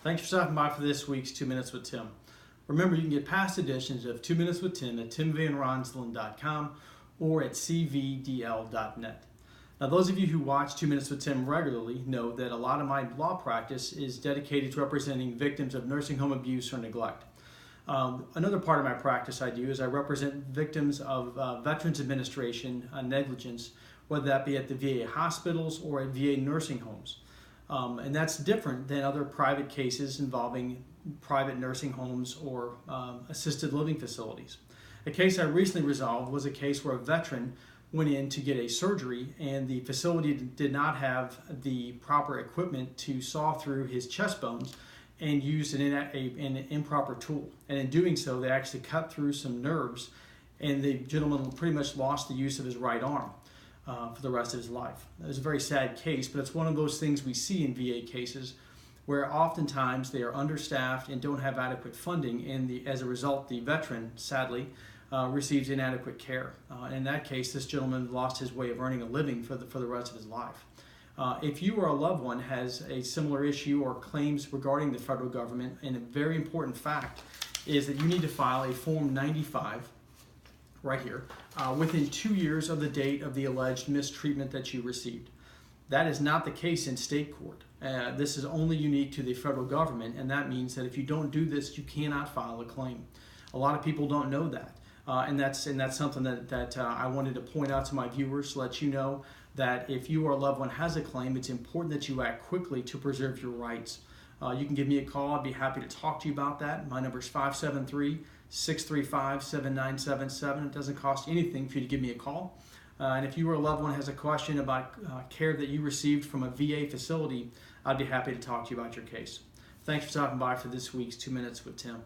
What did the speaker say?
Thanks for stopping by for this week's 2 Minutes with Tim. Remember, you can get past editions of 2 Minutes with Tim at timvanronselen.com or at cvdl.net. Now, those of you who watch 2 Minutes with Tim regularly know that a lot of my law practice is dedicated to representing victims of nursing home abuse or neglect. Another part of my practice I do is I represent victims of Veterans Administration negligence, whether that be at the VA hospitals or at VA nursing homes. And that's different than other private cases involving private nursing homes or assisted living facilities. A case I recently resolved was a case where a veteran went in to get a surgery and the facility did not have the proper equipment to saw through his chest bones and used an improper tool. And in doing so, they actually cut through some nerves, and the gentleman pretty much lost the use of his right arm for the rest of his life. It was a very sad case, but it's one of those things we see in VA cases where oftentimes they are understaffed and don't have adequate funding, and as a result, the veteran, sadly, receives inadequate care. In that case, this gentleman lost his way of earning a living for the rest of his life. If you or a loved one has a similar issue or claims regarding the federal government, and a very important fact is that you need to file a Form 95 right here within 2 years of the date of the alleged mistreatment that you received. That is not the case in state court. This is only unique to the federal government, and that means that if you don't do this, you cannot file a claim. A lot of people don't know that. And that's something that I wanted to point out to my viewers to let you know that if you or a loved one has a claim, it's important that you act quickly to preserve your rights. You can give me a call. I'd be happy to talk to you about that. My number is 573-635-7977. It doesn't cost anything for you to give me a call. And if you or a loved one has a question about care that you received from a VA facility, I'd be happy to talk to you about your case. Thanks for stopping by for this week's 2 Minutes with Tim.